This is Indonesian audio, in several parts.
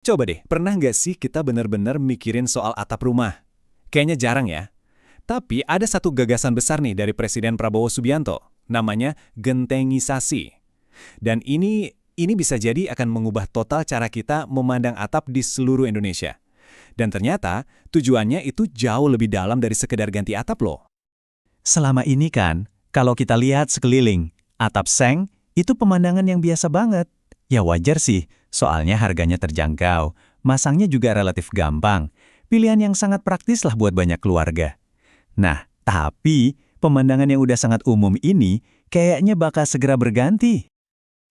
Coba deh, pernah nggak sih kita benar-benar mikirin soal atap rumah? Kayaknya jarang ya. Tapi ada satu gagasan besar nih dari Presiden Prabowo Subianto, namanya gentengisasi. Dan ini bisa jadi akan mengubah total cara kita memandang atap di seluruh Indonesia. Dan ternyata tujuannya itu jauh lebih dalam dari sekedar ganti atap loh. Selama ini kan, kalau kita lihat sekeliling, atap seng itu pemandangan yang biasa banget. Ya wajar sih, soalnya harganya terjangkau, masangnya juga relatif gampang. Pilihan yang sangat praktis lah buat banyak keluarga. Nah, tapi pemandangan yang udah sangat umum ini kayaknya bakal segera berganti.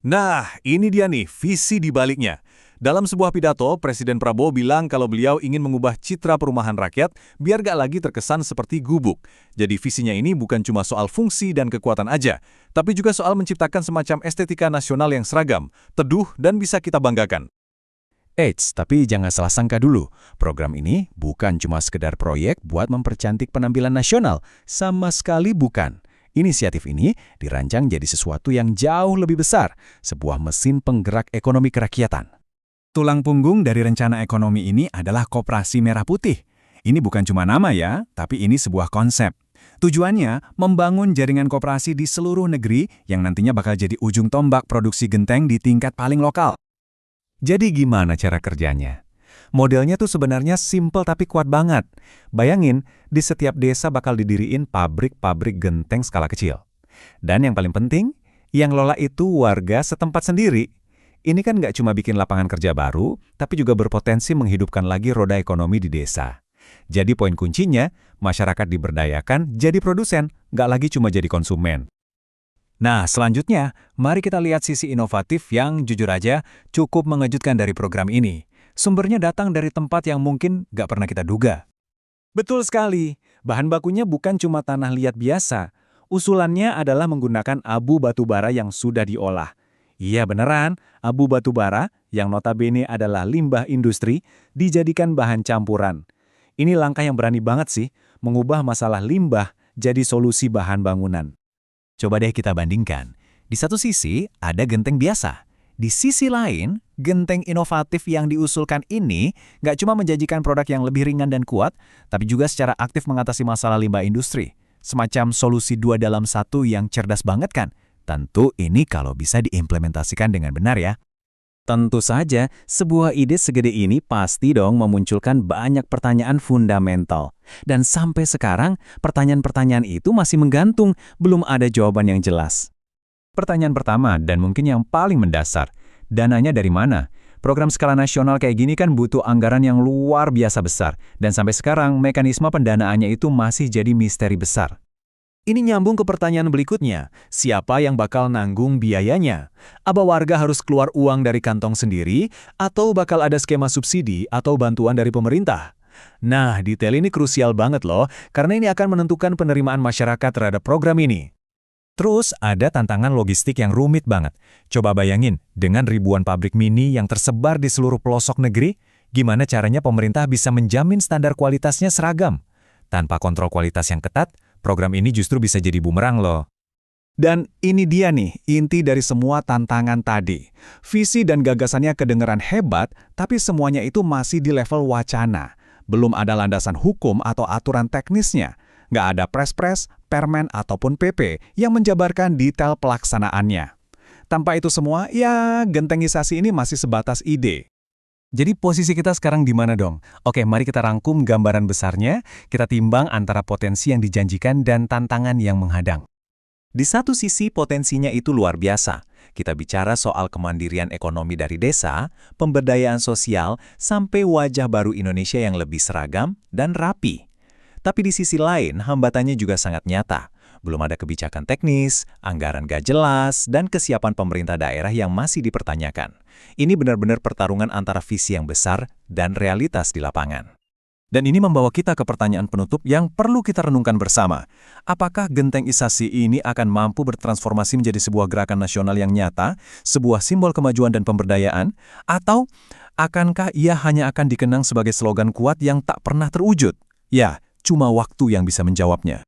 Nah, ini dia nih visi di baliknya. Dalam sebuah pidato, Presiden Prabowo bilang kalau beliau ingin mengubah citra perumahan rakyat biar gak lagi terkesan seperti gubuk. Jadi visinya ini bukan cuma soal fungsi dan kekuatan aja, tapi juga soal menciptakan semacam estetika nasional yang seragam, teduh, dan bisa kita banggakan. Eits, tapi jangan salah sangka dulu. Program ini bukan cuma sekedar proyek buat mempercantik penampilan nasional. Sama sekali bukan. Inisiatif ini dirancang jadi sesuatu yang jauh lebih besar, sebuah mesin penggerak ekonomi kerakyatan. Tulang punggung dari rencana ekonomi ini adalah Koperasi Merah Putih. Ini bukan cuma nama ya, tapi ini sebuah konsep. Tujuannya membangun jaringan koperasi di seluruh negeri yang nantinya bakal jadi ujung tombak produksi genteng di tingkat paling lokal. Jadi gimana cara kerjanya? Modelnya tuh sebenarnya simple tapi kuat banget. Bayangin, di setiap desa bakal didiriin pabrik-pabrik genteng skala kecil. Dan yang paling penting, yang lola itu warga setempat sendiri. Ini kan nggak cuma bikin lapangan kerja baru, tapi juga berpotensi menghidupkan lagi roda ekonomi di desa. Jadi poin kuncinya, masyarakat diberdayakan jadi produsen, nggak lagi cuma jadi konsumen. Nah, selanjutnya, mari kita lihat sisi inovatif yang jujur aja cukup mengejutkan dari program ini. Sumbernya datang dari tempat yang mungkin nggak pernah kita duga. Betul sekali, bahan bakunya bukan cuma tanah liat biasa. Usulannya adalah menggunakan abu batubara yang sudah diolah. Iya beneran, abu batubara yang notabene adalah limbah industri dijadikan bahan campuran. Ini langkah yang berani banget sih, mengubah masalah limbah jadi solusi bahan bangunan. Coba deh kita bandingkan. Di satu sisi ada genteng biasa. Di sisi lain, genteng inovatif yang diusulkan ini nggak cuma menjanjikan produk yang lebih ringan dan kuat, tapi juga secara aktif mengatasi masalah limbah industri. Semacam solusi 2 dalam 1 yang cerdas banget kan? Tentu ini kalau bisa diimplementasikan dengan benar ya. Tentu saja, sebuah ide segede ini pasti dong memunculkan banyak pertanyaan fundamental. Dan sampai sekarang, pertanyaan-pertanyaan itu masih menggantung, belum ada jawaban yang jelas. Pertanyaan pertama, dan mungkin yang paling mendasar, dananya dari mana? Program skala nasional kayak gini kan butuh anggaran yang luar biasa besar, dan sampai sekarang mekanisme pendanaannya itu masih jadi misteri besar. Ini nyambung ke pertanyaan berikutnya, siapa yang bakal nanggung biayanya? Apa warga harus keluar uang dari kantong sendiri, atau bakal ada skema subsidi atau bantuan dari pemerintah? Nah, detail ini krusial banget loh, karena ini akan menentukan penerimaan masyarakat terhadap program ini. Terus ada tantangan logistik yang rumit banget. Coba bayangin, dengan ribuan pabrik mini yang tersebar di seluruh pelosok negeri, gimana caranya pemerintah bisa menjamin standar kualitasnya seragam? Tanpa kontrol kualitas yang ketat, program ini justru bisa jadi bumerang loh. Dan ini dia nih, inti dari semua tantangan tadi. Visi dan gagasannya kedengeran hebat, tapi semuanya itu masih di level wacana. Belum ada landasan hukum atau aturan teknisnya. Nggak ada pres-pres, permen, ataupun PP yang menjabarkan detail pelaksanaannya. Tanpa itu semua, ya gentengisasi ini masih sebatas ide. Jadi posisi kita sekarang di mana dong? Oke, mari kita rangkum gambaran besarnya, kita timbang antara potensi yang dijanjikan dan tantangan yang menghadang. Di satu sisi potensinya itu luar biasa. Kita bicara soal kemandirian ekonomi dari desa, pemberdayaan sosial, sampai wajah baru Indonesia yang lebih seragam dan rapi. Tapi di sisi lain, hambatannya juga sangat nyata. Belum ada kebijakan teknis, anggaran gak jelas, dan kesiapan pemerintah daerah yang masih dipertanyakan. Ini benar-benar pertarungan antara visi yang besar dan realitas di lapangan. Dan ini membawa kita ke pertanyaan penutup yang perlu kita renungkan bersama. Apakah gentengisasi ini akan mampu bertransformasi menjadi sebuah gerakan nasional yang nyata, sebuah simbol kemajuan dan pemberdayaan, atau akankah ia hanya akan dikenang sebagai slogan kuat yang tak pernah terwujud? Ya, cuma waktu yang bisa menjawabnya.